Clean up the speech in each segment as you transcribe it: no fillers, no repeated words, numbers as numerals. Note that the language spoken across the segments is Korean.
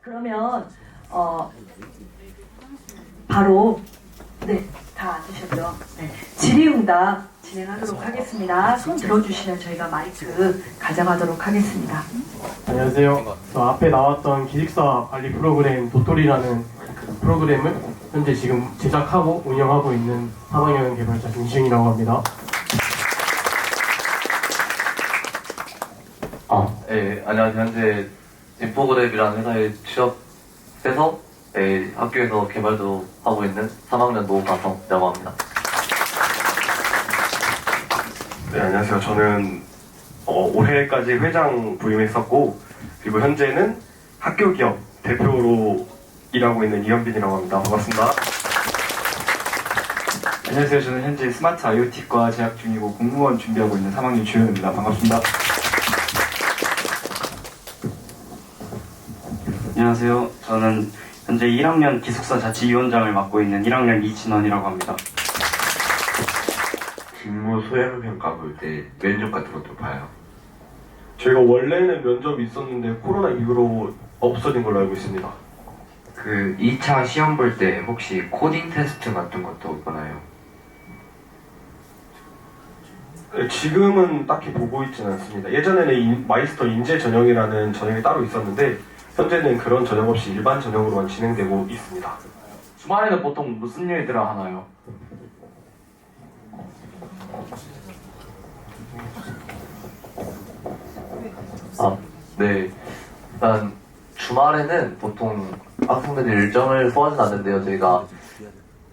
그러면 바로 다 앉으셨죠? 네, 질의응답 진행하도록 하겠습니다. 손 들어주시면 저희가 마이크 가져가도록 하겠습니다. 안녕하세요. 저 앞에 나왔던 기숙사 관리 프로그램 도토리라는 프로그램을 현재 지금 제작하고 운영하고 있는 3학년 개발자 김시윤이라고 합니다. 네, 안녕하세요. 현재 인포그랩이라는 회사에 취업해서 학교에서 개발도 하고 있는 3학년 노가성이라고 합니다. 네, 안녕하세요. 저는 올해까지 회장 부임했었고, 그리고 현재는 학교 기업 대표로 일하고 있는 이현빈이라고 합니다. 반갑습니다. 안녕하세요. 저는 현재 스마트 IoT과 재학 중이고 공무원 준비하고 있는 3학년 주현우입니다. 반갑습니다. 안녕하세요. 저는 현재 1학년 기숙사 자치위원장을 맡고 있는 1학년 이진원이라고 합니다. 직무 소양평가 볼 때 면접 같은 것도 봐요. 저희가 원래는 면접이 있었는데 코로나 이후로 없어진 걸로 알고 있습니다. 그 2차 시험 볼 때 혹시 코딩 테스트 같은 것도 보나요? 네, 지금은 딱히 보고 있지는 않습니다. 예전에는 마이스터 인재 전형이라는 전형이 따로 있었는데 현재는 그런 전형 없이 일반 전형으로만 진행되고 있습니다. 주말에는 보통 무슨 일들을 하나요? 네. 일단 주말에는 보통 학생들이 일정을 소화하진 않는데요. 저희가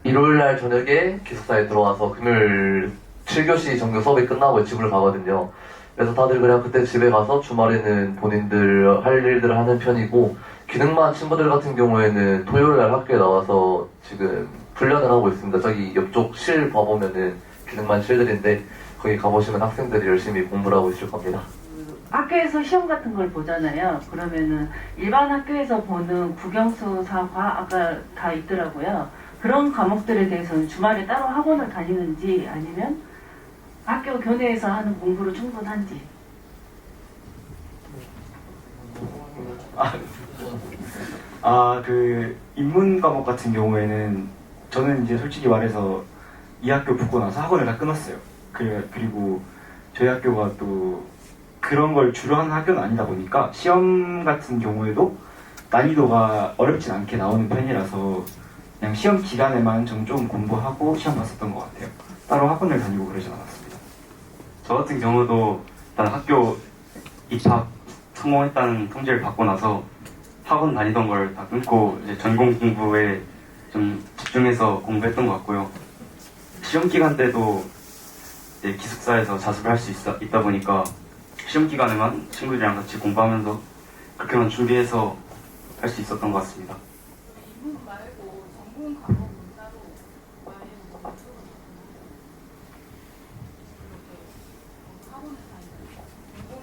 일요일날 저녁에 기숙사에 들어와서 금요일 7교시 정규 수업이 끝나고 집을 가거든요. 그래서 다들 그냥 그때 집에 가서 주말에는 본인들 할 일들을 하는 편이고, 기능만 친구들 같은 경우에는 토요일날 학교에 나와서 지금 훈련을 하고 있습니다. 저기 옆쪽 실 봐보면은 기능만 실들인데 거기 가보시면 학생들이 열심히 공부를 하고 있을 겁니다. 학교에서 시험 같은 걸 보잖아요. 그러면은 일반 학교에서 보는 국영수사, 과학가 다 있더라고요. 그런 과목들에 대해서는 주말에 따로 학원을 다니는지 아니면 학교 교내에서 하는 공부로 충분한지. 그 인문 과목 같은 경우에는 저는 이제 솔직히 말해서 이 학교 붙고 나서 학원을 다 끊었어요. 그리고 저희 학교가 또 그런 걸 주로 하는 학교는 아니다 보니까 시험 같은 경우에도 난이도가 어렵진 않게 나오는 편이라서 그냥 시험 기간에만 좀 공부하고 시험 봤었던 것 같아요. 따로 학원을 다니고 그러진 않았습니다. 저 같은 경우도 일단 학교 입학 성공했다는 통지를 받고 나서 학원 다니던 걸 다 끊고 이제 전공 공부에 좀 집중해서 공부했던 것 같고요. 시험 기간 때도 이제 기숙사에서 자습을 할 수 있다 보니까 시험 기간에만 친구들이랑 같이 공부하면서 그렇게만 준비해서 할 수 있었던 것 같습니다. 인문 말고 전공 과목은 따로 아예 이렇게 학원을 다니는 전공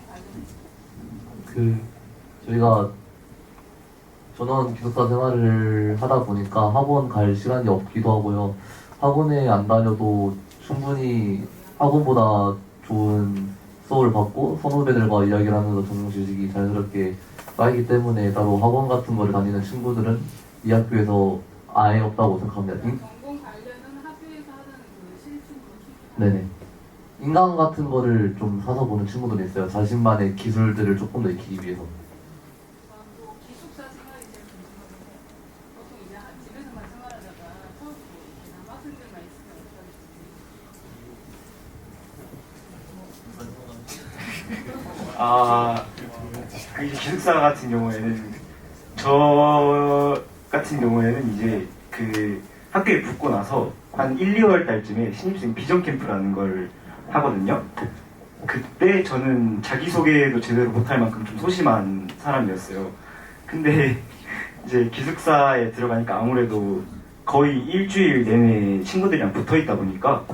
관련 저희가 전원 기숙사 생활을 하다 보니까 학원 갈 시간이 없기도 하고요. 학원에 안 다녀도 충분히 학원보다 좋은 수업을 받고 선후배들과 이야기를 하면서 전공 지식이 자연스럽게 쌓이기 때문에 따로 학원 같은 거를 다니는 친구들은 이 학교에서 아예 없다고 생각합니다. 전공 관련은 학교에서 하는 그 실충으로 네네. 인강 같은 거를 좀 사서 보는 친구들이 있어요. 자신만의 기술들을 조금 더 익히기 위해서. 또 기숙사 생활이 제일 궁금한데 보통 이제 집에서만 생활하다가 처음으로 이렇게 남학생들만 있으면 그 기숙사 같은 경우에는 저 같은 경우에는 이제 그 학교에 붙고 나서 한 1, 2월 달쯤에 신입생 비전 캠프라는 걸 하거든요. 그때 저는 자기소개도 제대로 못할 만큼 좀 소심한 사람이었어요. 근데 이제 기숙사에 들어가니까 아무래도 거의 일주일 내내 친구들이랑 붙어 있다 보니까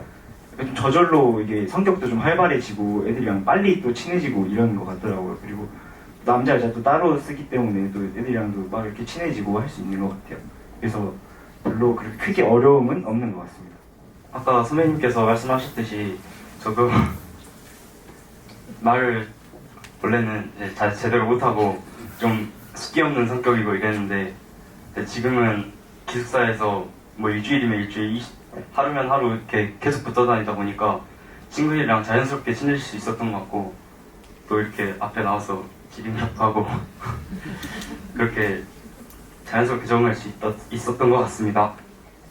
좀 저절로 이게 성격도 좀 활발해지고 애들이랑 빨리 또 친해지고 이러는 것 같더라고요. 그리고 남자 여자 또 따로 쓰기 때문에 또 애들이랑도 막 이렇게 친해지고 할 수 있는 것 같아요. 그래서 별로 그렇게 크게 어려움은 없는 것 같습니다. 아까 선배님께서 말씀하셨듯이 저도 말을 원래는 이제 제대로 못하고 좀 숫기 없는 성격이고 이랬는데 근데 지금은 기숙사에서 뭐 일주일이면 일주일, 하루면 하루 이렇게 계속 붙어 다니다 보니까 친구들이랑 자연스럽게 친해질 수 있었던 것 같고 또 이렇게 앞에 나와서 지림답도 하고 그렇게 자연스럽게 적응할 수 있었던 것 같습니다.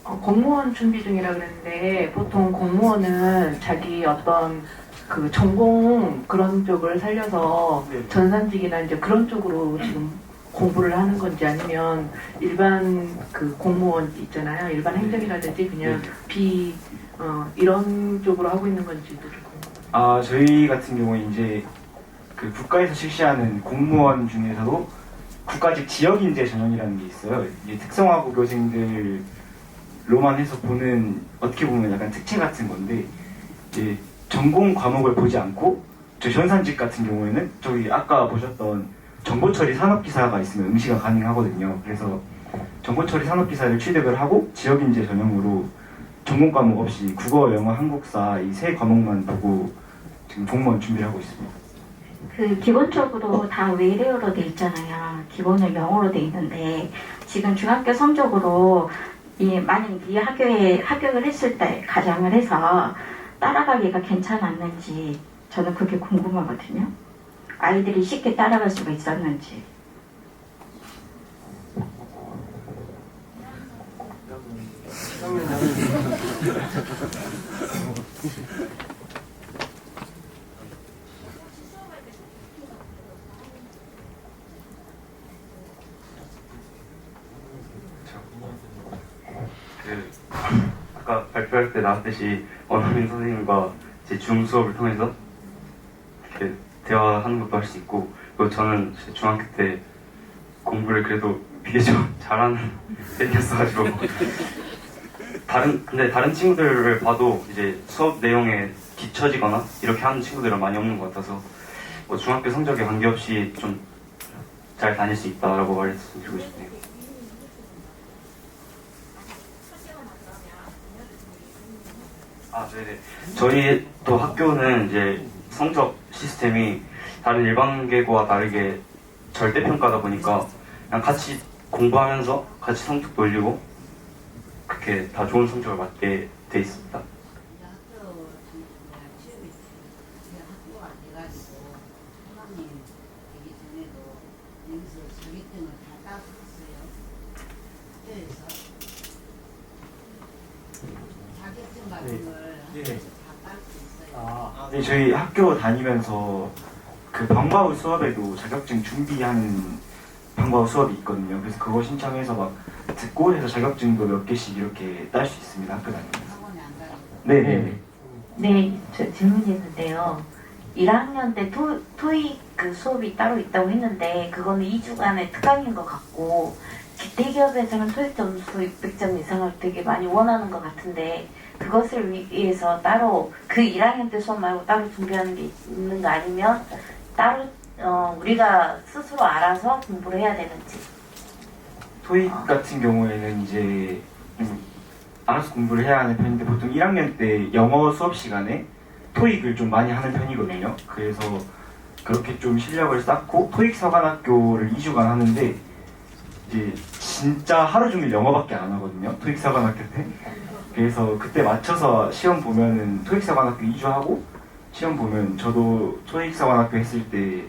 공무원 준비 중이라 그랬는데 보통 공무원은 자기 어떤 그 전공 그런 쪽을 살려서 전산직이나 이제 그런 쪽으로 지금 공부를 하는 건지 아니면 일반 그 공무원 있잖아요. 일반 행정이라든지 그냥 이런 쪽으로 하고 있는 건지도 좀 궁금해요. 저희 같은 경우에 이제 그 국가에서 실시하는 공무원 중에서도 국가직 지역인재 전형이라는 게 있어요. 이게 특성화고 교생들로만 해서 보는 어떻게 보면 약간 특채 같은 건데 이제 전공 과목을 보지 않고 저 전산직 같은 경우에는 저기 아까 보셨던 정보처리 산업기사가 있으면 응시가 가능하거든요. 그래서 정보처리 산업기사를 취득을 하고 지역인재 전형으로 전공 과목 없이 국어, 영어, 한국사 이 세 과목만 보고 지금 공무원 준비를 하고 있습니다. 그 기본적으로 다 외래어로 돼 있잖아요. 기본은 영어로 돼 있는데 지금 중학교 성적으로 만약 이 학교에 합격을 했을 때 가정을 해서 따라가기가 괜찮았는지 저는 그게 궁금하거든요. 아이들이 쉽게 따라갈 수가 있었는지. 아까 발표할 때 나왔듯이 원어민 선생님과 제 줌 수업을 통해서 이렇게 대화하는 것도 할 수 있고 그리고 저는 중학교 때 공부를 그래도 비교적 잘하는 편이었어가지고 근데 다른 친구들을 봐도 이제 수업 내용에 뒤처지거나 이렇게 하는 친구들은 많이 없는 것 같아서 뭐 중학교 성적에 관계없이 좀 잘 다닐 수 있다라고 말씀드리고 싶네요. 네네. 저희 또 학교는 이제 성적 시스템이 다른 일반계고와 다르게 절대평가다 보니까 그냥 같이 공부하면서 같이 성적도 올리고 그렇게 다 좋은 성적을 받게 돼 있습니다. 네, 저희 학교 다니면서 그 방과 후 수업에도 자격증 준비하는 방과 후 수업이 있거든요. 그래서 그거 신청해서 막 듣고 해서 자격증도 몇 개씩 이렇게 딸 수 있습니다. 학교 다니면서. 네네. 네, 저 질문이 있는데요. 1학년 때 토익 그 수업이 따로 있다고 했는데 그거는 2주간의 특강인 것 같고 대기업에서는 토익 점수 600점 이상을 되게 많이 원하는 것 같은데 그것을 위해서 따로 그 1학년 때 수업 말고 따로 준비하는 게 있는 거 아니면 따로 우리가 스스로 알아서 공부를 해야 되는지. 토익 같은 경우에는 이제 알아서 공부를 해야 하는 편인데 보통 1학년 때 영어 수업 시간에 토익을 좀 많이 하는 편이거든요. 그래서 그렇게 좀 실력을 쌓고 토익 사관학교를 2주간 하는데 이제 진짜 하루 종일 영어밖에 안 하거든요. 토익 사관학교 때. 그래서 그때 맞춰서 시험 보면은 토익사관학교 2주 하고 시험 보면 저도 토익사관학교 했을 때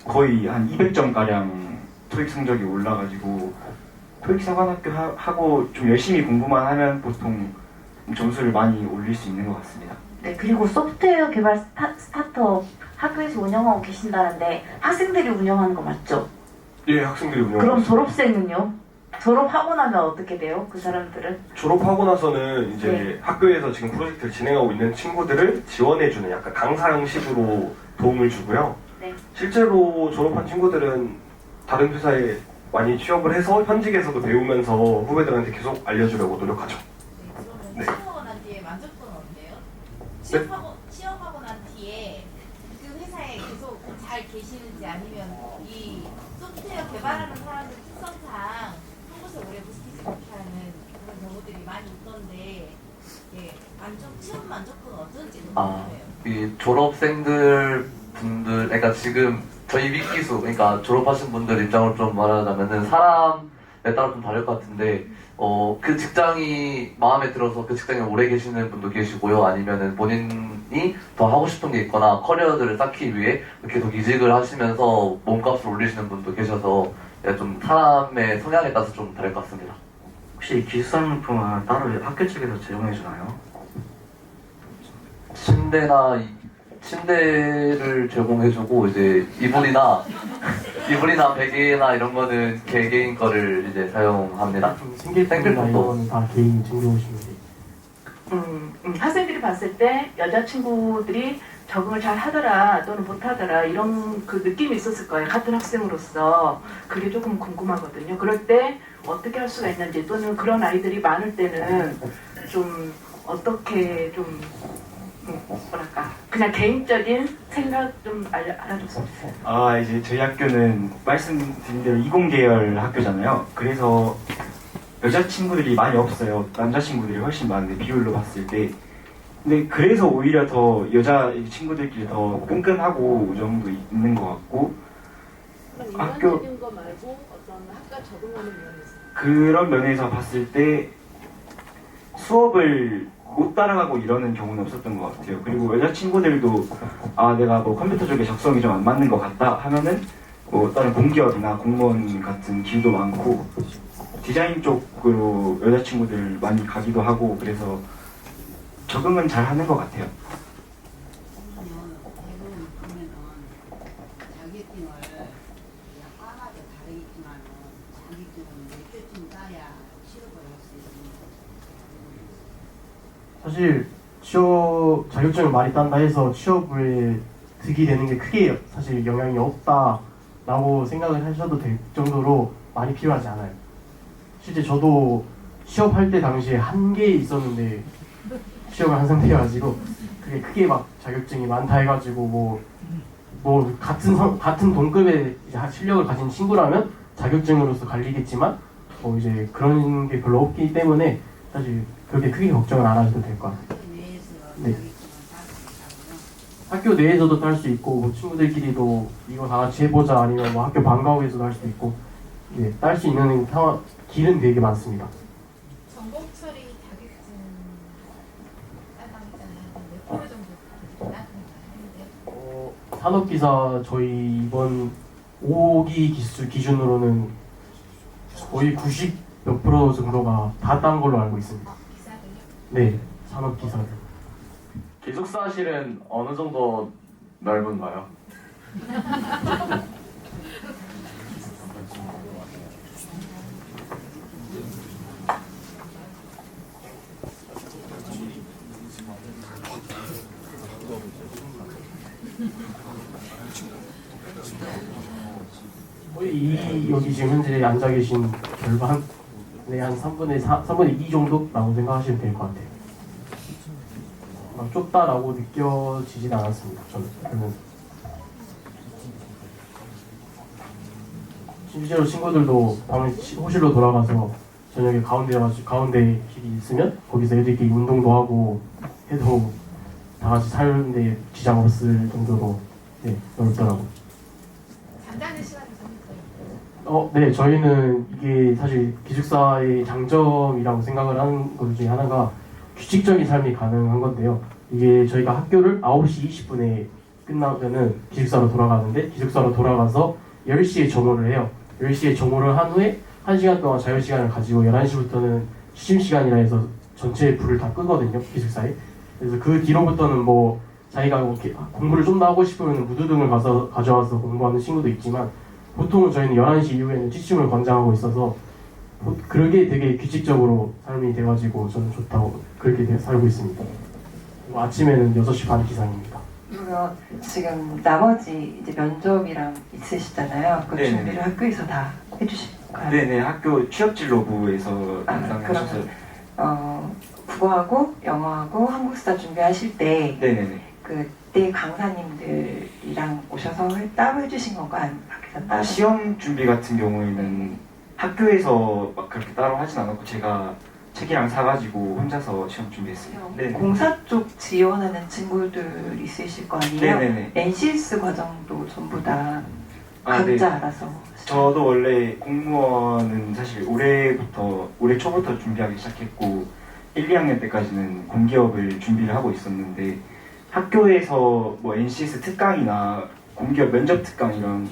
거의 한 200점 가량 토익 성적이 올라가지고 토익사관학교 하고 좀 열심히 공부만 하면 보통 점수를 많이 올릴 수 있는 것 같습니다. 네, 그리고 소프트웨어 개발 스타트업 학교에서 운영하고 계신다는데 학생들이 운영하는 거 맞죠? 예, 학생들이 운영. 그럼 졸업생은요? 졸업하고 나면 어떻게 돼요? 그 사람들은? 졸업하고 나서는 이제 네. 학교에서 지금 프로젝트를 진행하고 있는 친구들을 지원해주는 약간 강사 형식으로 도움을 주고요. 네. 실제로 졸업한 친구들은 다른 회사에 많이 취업을 해서 현직에서도 배우면서 후배들한테 계속 알려주려고 노력하죠. 네. 취업하고 난 뒤에 만족도는 어때요? 취업하고 난 뒤에 그 회사에 계속 잘 계시는지 아니면 이 소프트웨어 개발하는 사람들 특성상 한 곳에 오래 붙이지 못하는 그런 경우들이 많이 있던데 취업 만족도는 어떤지 궁금해요. 이 졸업생들 분들, 그러니까 지금 저희 윗기수, 그러니까 졸업하신 분들 입장으로 좀 말하자면은 사람에 따라 좀 다를 것 같은데, 그 직장이 마음에 들어서 그 직장에 오래 계시는 분도 계시고요. 아니면은 본인이 더 하고 싶은 게 있거나 커리어들을 쌓기 위해 계속 이직을 하시면서 몸값을 올리시는 분도 계셔서 좀 사람의 성향에 따라서 좀 다를 것 같습니다. 혹시 기숙사용품은 따로 학교 측에서 제공해 주나요? 침대를 제공해주고 이제 이불이나 베개나 이런 거는 개개인 거를 이제 사용합니다. 생필품이나 이런 거는 다 개인이 챙겨오시면 돼요. 학생들이 봤을 때 여자친구들이 적응을 잘 하더라 또는 못하더라 이런 그 느낌이 있었을 거예요. 같은 학생으로서 그게 조금 궁금하거든요. 그럴 때 어떻게 할 수가 있는지 또는 그런 아이들이 많을 때는 좀 어떻게 좀 뭐랄까 그냥 개인적인 생각 좀 알려줬으면 좋겠어요. 이제 저희 학교는 말씀드린 대로 이공계열 학교잖아요. 그래서 여자친구들이 많이 없어요. 남자친구들이 훨씬 많은데 비율로 봤을 때. 근데 그래서 오히려 더 여자 친구들끼리 더 끈끈하고 우정도 있는 것 같고, 일반적인 거 말고 어떤 학과 적응하는 면에서 그런 면에서 봤을 때 수업을 못 따라가고 이러는 경우는 없었던 것 같아요. 그리고 여자친구들도 내가 뭐 컴퓨터 쪽에 적성이 좀 안 맞는 것 같다 하면은 뭐 다른 공기업이나 공무원 같은 길도 많고 디자인 쪽으로 여자친구들 많이 가기도 하고 그래서 적응은 잘 하는 것 같아요. 사실 자격증을 많이 딴다 해서 취업에 득이 되는 게 크게 사실 영향이 없다라고 생각을 하셔도 될 정도로 많이 필요하지 않아요. 실제 저도 취업할 때 당시에 한 개 있었는데 취업을 한 상태여가지고 그게 크게 막 자격증이 많다 해가지고 뭐 같은 동급의 실력을 가진 친구라면 자격증으로서 갈리겠지만 이제 그런 게 별로 없기 때문에 사실 그렇게 크게 걱정을 안 하셔도 될 것 같아요. 네. 학교 내에서도 딸 수 있고 뭐 친구들끼리도 이거 다 같이 해보자 아니면 뭐 학교 방과후에서도 할 수도 있고 딸 수 있는 길은 되게 많습니다. 전공 처리 자격증 따방 있잖아요. 몇 프로 정도 나가는가요? 산업기사 저희 이번 5기 기준으로는 거의 90 몇 프로 정도가 다 딴 걸로 알고 있습니다. 네, 산업기사들. 기숙사실은 어느 정도 넓은가요? 거의 여기 지금 현재 앉아 계신 절반, 한 3분의 2 정도라고 생각하시면 될 것 같아요. 막 좁다라고 느껴지진 않았습니다. 저는. 실제로 친구들도 방에 호실로 돌아가서 저녁에 가운데 길이 있으면 거기서 애들끼리 운동도 하고 해도 다 같이 사는데 지장 없을 정도로 넓더라고요. 잠자는 시간이 좀 네, 저희는 이게 사실 기숙사의 장점이라고 생각을 하는 것 중에 하나가 규칙적인 삶이 가능한 건데요. 이게 저희가 학교를 9시 20분에 끝나면은 기숙사로 돌아가는데 기숙사로 돌아가서 10시에 점호를 해요. 10시에 점호를 한 후에 1시간 동안 자유시간을 가지고 11시부터는 취침시간이라 해서 전체 불을 다 끄거든요, 기숙사에. 그래서 그 뒤로부터는 자기가 공부를 좀 더 하고 싶으면 무드등을 가져와서 공부하는 친구도 있지만 보통은 저희는 11시 이후에는 취침을 권장하고 있어서 그러게 되게 규칙적으로 삶이 돼가지고 저는 좋다고 그렇게 살고 있습니다. 그리고 아침에는 6시 반 기상입니다. 그러면 지금 나머지 이제 면접이랑 있으시잖아요. 그 네네. 준비를 학교에서 다 해주실까요? 네네, 학교 취업진로부에서 담당하셔서. 국어하고 영어하고 한국사 준비하실 때 네네네. 그때 강사님들이랑 오셔서 따로 해주신 건가요? 아니면 밖에서 따로? 시험 준비 같은 경우에는 학교에서 막 그렇게 따로 하진 않았고 제가 책이랑 사가지고 혼자서 시험 준비했습니다. 네. 공사 쪽 지원하는 친구들 있으실 거 아니에요? 네네네. NCS 과정도 전부 다 각자 네. 알아서. 저도 원래 공무원은 사실 올해 초부터 준비하기 시작했고 1, 2학년 때까지는 공기업을 준비를 하고 있었는데 학교에서 뭐 NCS 특강이나 공기업 면접 특강 이런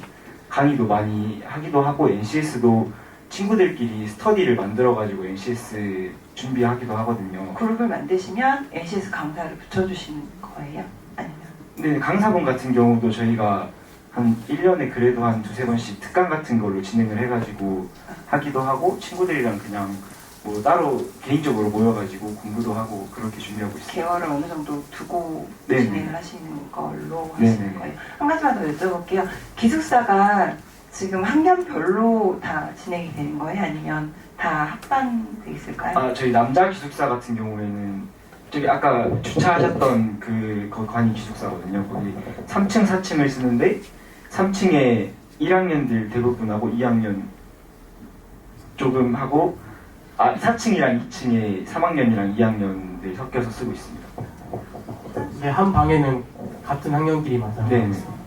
강의도 많이 하기도 하고 NCS도 친구들끼리 스터디를 만들어가지고 NCS 준비하기도 하거든요. 그룹을 만드시면 NCS 강사를 붙여주시는 거예요? 아니면? 근데 강사분 같은 경우도 저희가 한 1년에 그래도 한 두세 번씩 특강 같은 걸로 진행을 해가지고 하기도 하고 친구들이랑 그냥 뭐 따로 개인적으로 모여가지고 공부도 하고 그렇게 준비하고 있어요. 개월을 어느 정도 두고 네네. 진행을 하시는 걸로 하시는 네네. 거예요. 한 가지만 더 여쭤볼게요. 기숙사가 지금 학년별로 다 진행이 되는 거예요? 아니면 다 합반돼 있을까요? 저희 남자 기숙사 같은 경우에는 저기 아까 주차하셨던 그 관이 기숙사거든요. 거기 3층, 4층을 쓰는데 3층에 1학년들 대부분하고 2학년 조금 하고 4층이랑 2층에 3학년이랑 2학년들 섞여서 쓰고 있습니다. 이게 한 방에는 같은 학년끼리만 사는 네. 거였어요.